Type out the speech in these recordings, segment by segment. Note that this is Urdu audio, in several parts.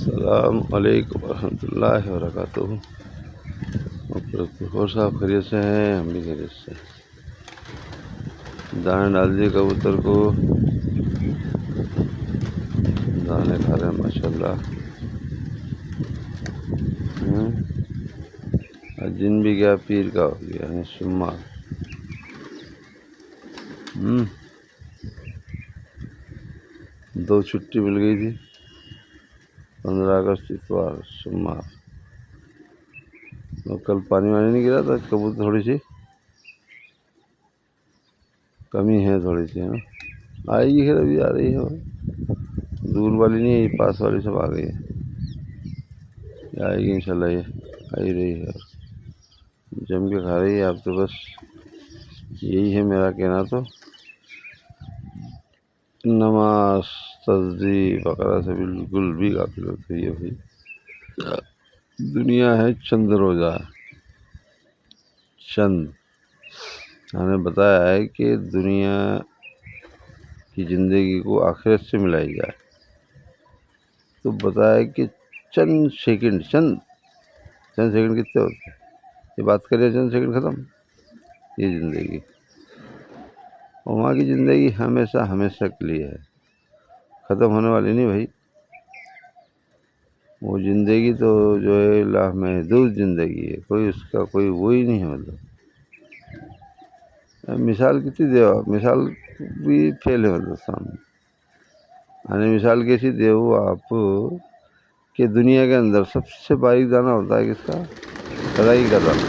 السلام علیکم ورحمۃ اللہ وبرکاتہ۔ اور صاحب خیریت سے ہیں؟ ہم بھی خیریت سے ہیں۔ دانے ڈال دیے کبوتر کو، دانے کھا رہے ہیں ماشاء اللہ۔ دن بھی گیا، پیر کا ہو گیا، یعنی شمار۔ 2 چھٹی مل گئی تھی، 15 اگست اتوار شمار۔ اور کل پانی وانی نہیں گرا تھا، کبوتر تھوڑی سی کمی ہے، تھوڑی سی آئے گی، خیر ابھی آ رہی ہے، دور والی نہیں ہے، پاس والی سب آ گئی ہے، آئے گی انشاءاللہ، یہ آ ہی رہی ہے، جم کے کھا رہی ہے۔ اب تو بس یہی ہے میرا کہنا، تو نماز تصدیق وغیرہ سے بالکل بھی غافل ہوتی ہے بھائی۔ دنیا ہے چند روزہ، چند ہم نے بتایا ہے کہ دنیا کی زندگی کو آخرت سے ملائی جائے، تو بتایا کہ چند سیکنڈ کتنے ہوتے ہیں، یہ بات کریں چند سیکنڈ ختم، یہ زندگی۔ اور وہاں کی زندگی ہمیشہ کے لیے ہے، ختم ہونے والی نہیں بھائی۔ وہ زندگی تو جو ہے لامحدود زندگی ہے، کوئی اس کا کوئی وہی نہیں ہے۔ مطلب مثال کتنی دے آپ، مثال بھی فیل ہے مطلب سامنے، یعنی مثال کیسی دے آپ کہ دنیا کے اندر سب سے باریک دانہ ہوتا ہے کس کا؟ رائی کا دانہ۔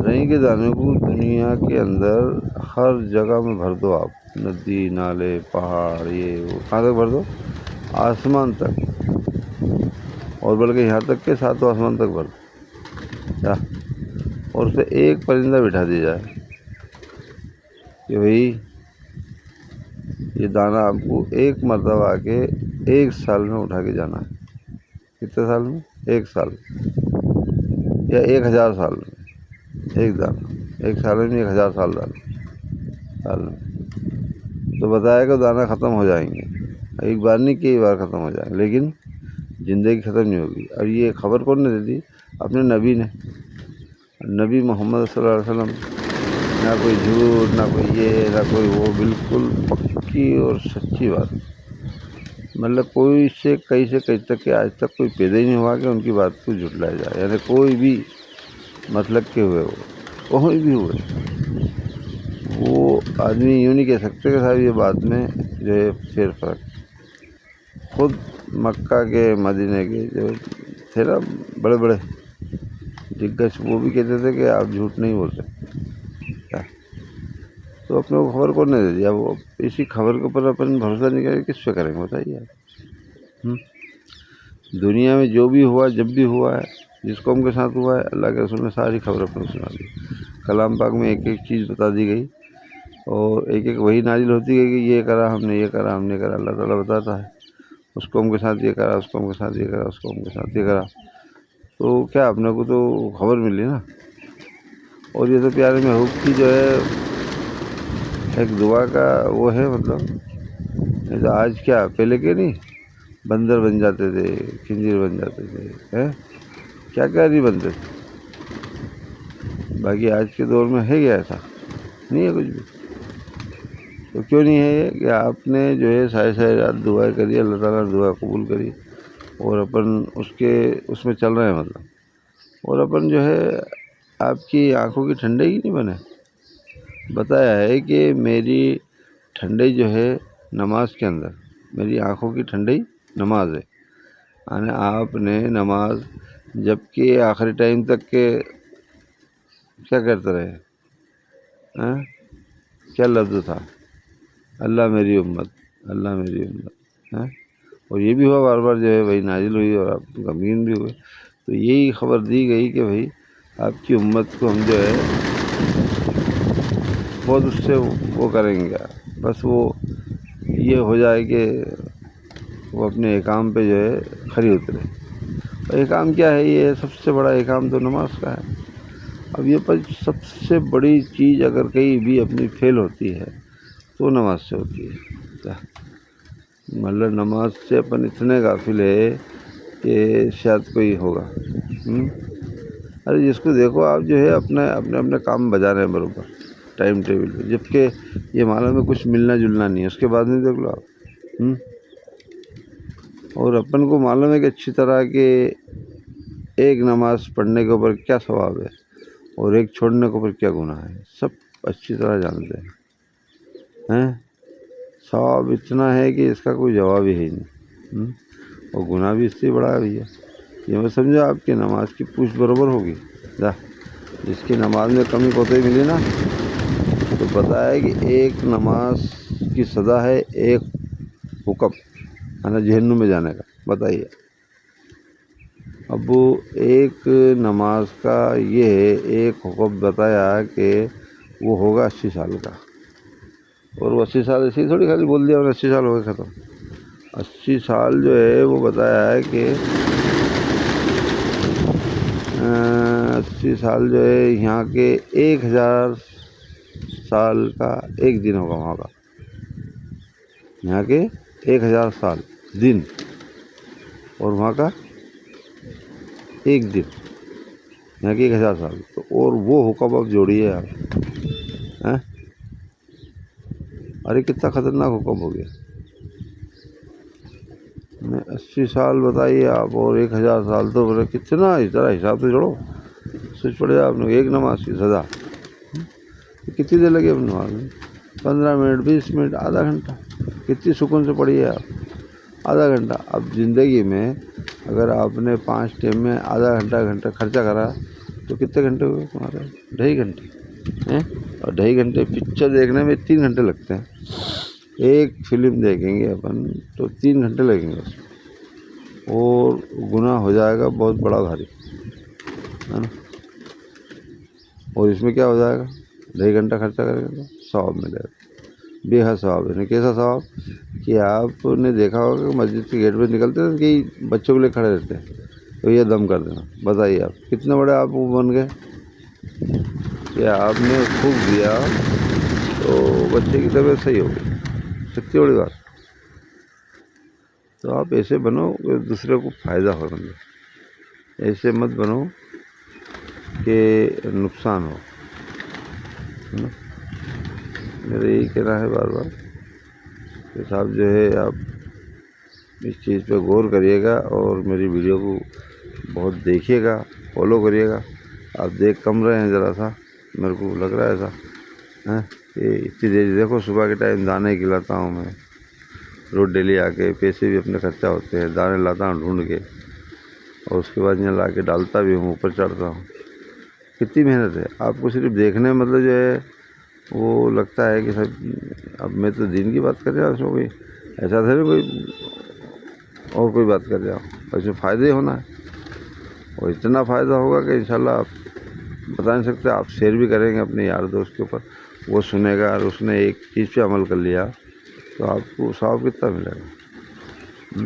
رائی کے دانے کو دنیا کے اندر ہر جگہ میں بھر دو آپ، ندی نالے پہاڑ یہ وہ، کہاں تک بھر دو؟ آسمان تک، اور بلکہ یہاں تک کہ 7 آسمان تک بھر دو، اور اس پہ ایک پرندہ بٹھا دیا جائے کہ بھائی یہ دانہ آپ کو ایک مرتبہ آ کے 1 سال میں اٹھا کے جانا ہے۔ کتنے سال میں؟ 1 سال یا 1000 سال میں ایک دانہ، 1 سال میں 1000 سال دانہ سال میں، تو بتایا کہ دانہ ختم ہو جائیں گے، ایک بار نہیں کئی بار ختم ہو جائیں گے، لیکن زندگی ختم نہیں ہوگی۔ اور یہ خبر کون نے دے دی؟ اپنے نبی نے، نبی محمد صلی اللہ علیہ وسلم۔ نہ کوئی جھوٹ، نہ کوئی یہ، نہ کوئی وہ، بالکل پکی اور سچی بات۔ مطلب کوئی سے کہیں تک کہ آج تک کوئی پیدا ہی نہیں ہوا کہ ان کی بات کو جھٹلایا جائے، یعنی کوئی بھی مطلب کے ہوئے وہ کوئی بھی ہوئے، وہ آدمی یوں نہیں کہہ سکتے کہ صاحب یہ بات میں جو ہے پھیر فرق۔ خود مکہ کے مدینہ کے جو تھے نا بڑے بڑے دگج، وہ بھی کہتے تھے کہ آپ جھوٹ نہیں بول سکتے، تو اپنے کو خبر کون نے دے دیا؟ وہ اسی خبر کے اوپر اپن بھروسہ نہیں کریں، کس پہ کریں گے بتائیے آپ؟ دنیا میں جو بھی ہوا، جب بھی ہوا ہے، جس قوم کے ساتھ ہوا ہے، اللہ کے رسول نے ساری خبر اپنے کو سنا دی۔ کلام پاک میں ایک ایک چیز بتا دی گئی، اور ایک ایک وہی نازل ہوتی گئی کہ یہ کرا ہم نے، یہ کرا ہم نے کرا۔ اللہ تعالیٰ بتاتا ہے اس قوم کے ساتھ یہ کرا، اس قوم کے ساتھ یہ کرا، اس قوم کے ساتھ یہ کرا، تو کیا اپنے کو تو خبر ملی نا۔ اور یہ تو پیارے محبوب کی جو ہے ایک دعا کا وہ ہے، مطلب آج کیا پہلے کے نہیں بندر بن جاتے تھے، خنزیر بن جاتے تھے، کیا نہیں بنتے تھے۔ باقی آج کے دور میں ہے کیا؟ ایسا نہیں ہے کچھ بھی۔ تو کیوں نہیں ہے یہ کہ آپ نے جو ہے سائے رات دعائیں کری، اللہ تعالیٰ نے دعا قبول کری، اور اپن اس میں چل رہے ہیں مطلب، اور اپن جو ہے آپ کی آنکھوں کی ٹھنڈی نہیں بنے۔ بتایا ہے کہ میری ٹھنڈی جو ہے نماز کے اندر، میری آنکھوں کی ٹھنڈی نماز ہے، یعنی آپ نے نماز جب کہ آخری ٹائم تک کے کیا کرتے رہے، کیا لفظ تھا؟ اللہ میری امت، اللہ میری امت، اور یہ بھی ہوا بار بار جو ہے وہی نازل ہوئی، اور آپ غمگین بھی ہوئے۔ تو یہی خبر دی گئی کہ بھائی آپ کی امت کو ہم جو ہے بہت اس سے وہ کریں گے، بس وہ یہ ہو جائے کہ وہ اپنے احکام پہ جو ہے کھری اترے۔ اور احکام کیا ہے؟ یہ سب سے بڑا احکام تو نماز کا ہے۔ اب یہ پر سب سے بڑی چیز اگر کہیں بھی اپنی فیل ہوتی ہے تو نماز سے ہوتی ہے۔ مطلب نماز سے اپن اتنے غافل ہے کہ شاید کوئی ہوگا۔ ارے جس کو دیکھو آپ جو ہے اپنے کام بجا رہے ہیں برابر ٹائم ٹیبل پہ، جبکہ یہ معلوم ہے کچھ ملنا جلنا نہیں ہے، اس کے بعد میں دیکھ لو آپ۔ اور اپن کو معلوم ہے کہ اچھی طرح کہ ایک نماز پڑھنے کے اوپر کیا ثواب ہے اور ایک چھوڑنے کے اوپر کیا گناہ ہے، سب اچھی طرح جانتے ہیں۔ ثواب اتنا ہے کہ اس کا کوئی جواب ہی نہیں، اور گناہ بھی اس سے بڑا ہے بھیا۔ یہ میں سمجھا آپ کی نماز کی پوچھ برابر ہوگی، جس کی نماز میں کمی کوتاہی ملی نا، تو بتایا کہ ایک نماز کی سزا ہے ایک حکم، جہنم میں جانے کا۔ بتائیے اب ایک نماز کا یہ ہے، ایک حکم بتایا کہ وہ ہوگا 80 سال کا، اور وہ 80 سال ایسے ہی تھوڑی خالی بول دیا اور 80 سال ہو گئے ختم۔ 80 سال جو ہے وہ بتایا ہے کہ 80 سال جو ہے یہاں کے 1000 سال کا ایک دن ہوگا وہاں کا، یہاں کے 1000 سال دن، اور وہاں کا ایک دن، یہاں کے 1000 سال۔ تو اور وہ حکم اب جوڑیے آپ، ارے کتنا خطرناک حکم ہو گیا۔ 80 سال بتائیے آپ، اور 1000 سال، تو کتنا اس طرح حساب سے جوڑو، سوچ پڑے آپ نے ایک نماز کی سزا کتنی دیر لگی اپنی نماز میں؟ 15 منٹ، 20 منٹ، آدھا گھنٹہ، کتنی سکون سے پڑھیے آپ، آدھا گھنٹہ۔ اب زندگی میں اگر آپ نے 5 ٹائم میں آدھا گھنٹہ خرچہ کرا تو کتنے گھنٹے ہوئے تمہارے؟ 2.5 گھنٹے، اور 2.5 گھنٹے پکچر دیکھنے میں 3 گھنٹے لگتے ہیں۔ ایک فلم دیکھیں گے اپن تو 3 گھنٹے لگیں گے اس میں، اور گناہ ہو جائے گا بہت بڑا بھاری، ہے نا۔ اور اس میں کیا ہو جائے گا، 2.5 گھنٹہ خرچہ کریں گے تو ثواب ملے گا، بے حد ثواب ہے۔ کیسا ثواب کہ آپ نے دیکھا ہوگا کہ مسجد کے گیٹ پہ نکلتے ہیں کہ بچوں کے لیے کھڑے رہتے ہیں تو یہ دم کر دینا۔ بتائیے آپ کتنے بڑے آپ بن گئے کہ آپ نے خوب دیا تو بچے کی طبیعت صحیح ہو گئی، کتنی بڑی بات۔ تو آپ ایسے بنو کہ دوسرے کو فائدہ ہو، ایسے مت بنو کہ نقصان ہو۔ میرا یہی کہنا ہے بار بار کہ صاحب جو ہے آپ اس چیز پہ غور کریے گا، اور میری ویڈیو کو بہت دیکھیے گا، فالو کریے گا۔ آپ دیکھ کم رہے ہیں ذرا سا، میرے کو لگ رہا ہے ایسا کہ اتنی دیر دیکھو، صبح کے ٹائم دانے کھلاتا ہوں میں، روز ڈیلی آ کے، پیسے بھی اپنے خرچہ ہوتے ہیں، دانے لاتا ہوں ڈھونڈ کے، اور اس کے بعد یہاں لا کے ڈالتا بھی ہوں، اوپر چڑھتا ہوں۔ کتنی محنت ہے، آپ کو صرف دیکھنے میں مطلب جو ہے وہ لگتا ہے کہ سب، اب میں تو دین کی بات کر رہا ہوں، اس میں کوئی ایسا تھا نہیں کوئی اور کوئی بات کر رہا ہوں، اس میں فائدہ ہی ہونا ہے، اور اتنا فائدہ ہوگا کہ انشاءاللہ آپ بتا نہیں سکتے۔ آپ شیئر بھی کریں گے اپنے یار دوست کے اوپر، وہ سنے گا اور اس نے ایک چیز پہ عمل کر لیا تو آپ کو ثواب کتنا ملے گا۔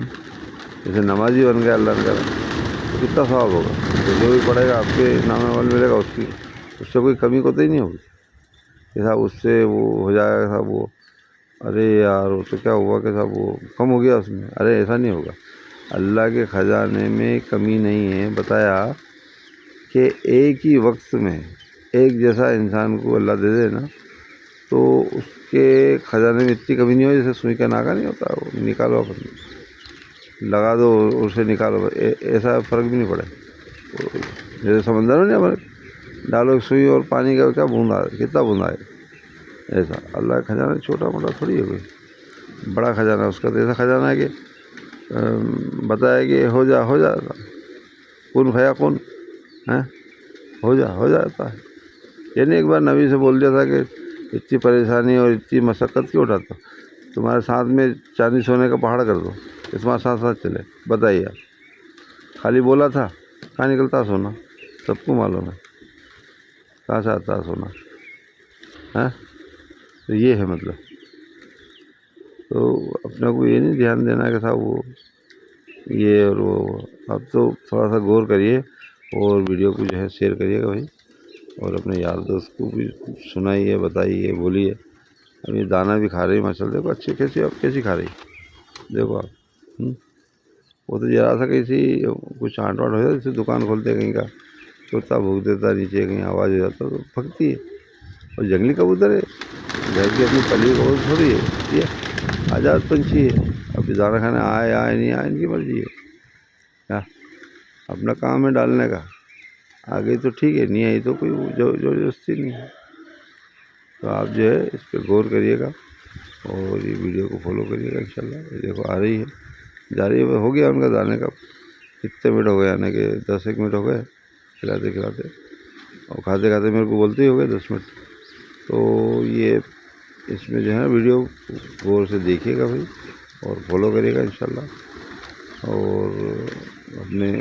جیسے نمازی بن گیا اللہ نے کرا تو کتنا ثواب ہوگا، تو جو بھی پڑھے گا آپ کے نام عمل ملے گا، اس سے کوئی کمی کوتاہی نہیں ہوگی کہ صاحب اس سے وہ ہو جائے گا، صاحب وہ ارے یار اس سے کیا ہوا کہ صاحب وہ کم ہو گیا اس میں، ارے ایسا نہیں ہوگا۔ اللہ کے خزانے میں کمی نہیں ہے۔ بتایا کہ ایک ہی وقت میں ایک جیسا انسان کو اللہ دے دے نا، تو اس کے خزانے میں اتنی کمی نہیں ہو، جیسے سوئی کا ناکا نہیں ہوتا، وہ نکالو اپنے لگا دو، اسے نکالو، ایسا فرق بھی نہیں پڑے۔ جیسے سمندر میں نہیں فرق، ڈالو سوئی اور پانی کا کیا بوند آ، کتنا بوند آئے، ایسا اللہ کا خزانہ چھوٹا موٹا تھوڑی ہے، کوئی بڑا خزانہ اس کا تو ایسا خزانہ ہے کہ بتایا کہ ہو جاتا، کن فیا کن، ہو جاتا ہے۔ یعنی ایک بار نبی سے بول دیا تھا کہ اتنی پریشانی اور اتنی مشقت کیوں اٹھاتا، تمہارے ساتھ میں چاندی سونے کا پہاڑ کر دو کہ تمہارے ساتھ ساتھ چلے۔ بتائیے آپ، خالی بولا تھا، کہاں نکلتا سونا، سب کو معلوم ہے کہاں سے آتا ہے سونا۔ تو یہ ہے مطلب، تو اپنے کو یہ نہیں دھیان دینا کہ صاحب وہ یہ اور وہ۔ اب تو تھوڑا سا غور کریے، اور ویڈیو کو جو ہے شیئر کریے گا بھائی، اور اپنے یار دوست کو بھی سنائیے، بتائیے، بولیے۔ اب یہ دانہ بھی کھا رہی ماشاء اللہ، دیکھو اچھی کیسی اب کیسی کھا رہی۔ دیکھو آپ وہ تو ذرا سا کسی کچھ آنٹ واٹ ہو جاتا، جیسے دکان کھولتے کہیں کا کتا بھونک دیتا نیچے، کہیں آواز ہو جاتا تو پھکتی ہے. اور جنگلی کبوتر ہے، گھر کی اپنی پلی کبوتر تھوڑی ہے، یہ آزاد پنچھی ہے. اب دانا کھانے آئے نہیں آئے ان کی مرضی ہے. کیا اپنا کام ہے ڈالنے کا، آ گئی تو ٹھیک ہے، نہیں آئی تو کوئی زبردستی نہیں ہے. تو آپ جو ہے اس پہ غور کریے گا اور یہ ویڈیو کو فالو کریے گا انشاءاللہ. یہ دیکھو آ رہی ہے، جا رہی ہے. ہو گیا ان کا دانے کا کتنے منٹ ہو گئے، یعنی کہ 10 منٹ ہو گئے کھلاتے کھلاتے، اور کھاتے کھاتے میرے کو بولتے ہی ہو گئے 10 منٹ. تو یہ اس میں جو ہے نا ویڈیو غور سے دیکھیے گا بھائی، اور فالو کریے گا انشاءاللہ. اور اپنے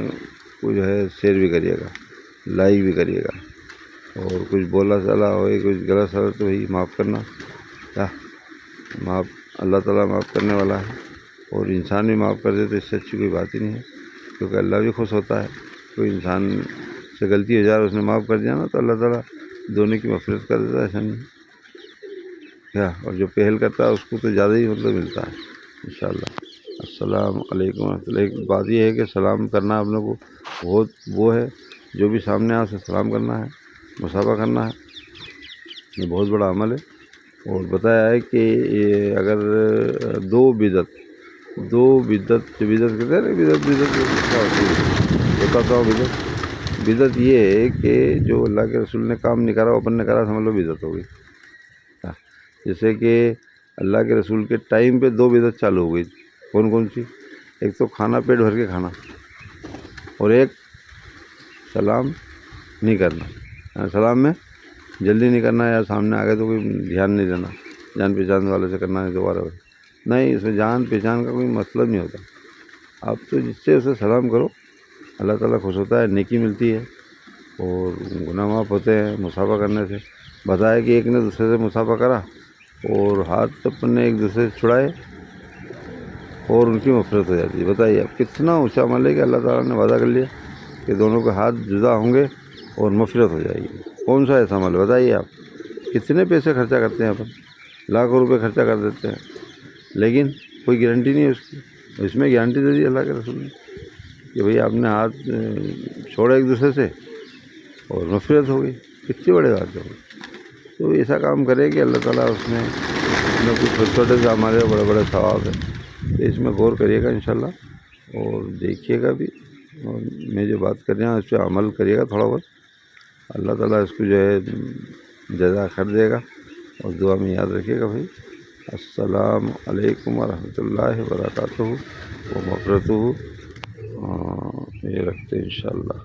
کو جو ہے شیئر بھی کریے گا، لائک بھی کریے گا. اور کچھ بولا چلا ہوئے، کچھ غلط سلا تو بھائی معاف کرنا. کیا معاف اللہ تعالیٰ معاف کرنے والا ہے، اور انسان بھی معاف کر دے تو اس سے اچھی کوئی بات ہی نہیں ہے، کیونکہ اللہ بھی خوش ہوتا ہے. کوئی انسان سے غلطی ہو جائے، اس نے معاف کر دیا نا تو اللہ تعالیٰ دونوں کی مغفرت کر دیتا ہے. ایسا نہیں کیا، اور جو پہل کرتا ہے اس کو تو زیادہ ہی مطلب ملتا ہے انشاءاللہ. السلام علیکم ورحمۃ اللہ. ایک بات یہ ہے کہ سلام کرنا اپنے کو بہت وہ ہے، جو بھی سامنے آ سے سلام کرنا ہے، مصافحہ کرنا ہے، یہ بہت بڑا عمل ہے. اور بتایا ہے کہ یہ اگر دو بدعت جو بدعت کہتے ہیں نا، بدعت کیا ہوتی ہے بتاتا ہوں. بدعت یہ ہے کہ جو اللہ کے رسول نے کام نہیں کرا، اپن نے کرا، سمجھ لو بدعت ہو گئی. جیسے کہ اللہ کے رسول کے ٹائم پہ 2 بدعت چالو ہو گئی. کون سی؟ ایک تو کھانا پیٹ بھر کے کھانا، اور ایک سلام نہیں کرنا. سلام میں جلدی نہیں کرنا، یا سامنے آ گئے تو کوئی دھیان نہیں دینا، جان پہچان والے سے کرنا ہے دوبارہ نہیں. اس میں جان پہچان کا کوئی مطلب نہیں ہوتا. آپ تو جس سے اسے سلام کرو، اللہ تعالیٰ خوش ہوتا ہے، نیکی ملتی ہے، اور گناہ معاف ہوتے ہیں مصافحہ کرنے سے. بتایا کہ ایک نے دوسرے سے مصافحہ کرا اور ہاتھ اپن نے ایک دوسرے سے چھڑائے اور ان کی مغفرت ہو جاتی ہے. بتائیے اب کتنا اونچا عمل ہے کہ اللہ تعالیٰ نے وعدہ کر لیا کہ دونوں کے ہاتھ جدا ہوں گے اور مغفرت ہو جائے گی. کون سا ایسا عمل ہے بتائیے آپ؟ کتنے پیسے خرچہ کرتے ہیں اپن، لاکھوں روپے خرچہ کر دیتے ہیں، لیکن کوئی گارنٹی نہیں ہے اس کی. اس میں گارنٹی دے دی اللہ کے رسول نے کہ بھئی آپ نے ہاتھ چھوڑا ایک دوسرے سے اور مغفرت ہو گئی. کتنی بڑے بات ہے. تو ایسا کام کرے کہ اللہ تعالیٰ اس میں کچھ چھوٹے چھوٹے سے ہمارے بڑے بڑے ثواب ہیں. تو اس میں غور کریے گا انشاءاللہ، اور دیکھیے گا بھی، اور میں جو بات کر رہا ہوں اس پہ عمل کریے گا تھوڑا بہت. اللہ تعالیٰ اس کو جو ہے جزا خیر دے گا. اور دعا میں یاد رکھیے گا بھائی. السلام علیکم ورحمۃ اللہ وبرکاتہ و مغفرتہ. یہ رکھتے ہیں انشاءاللہ.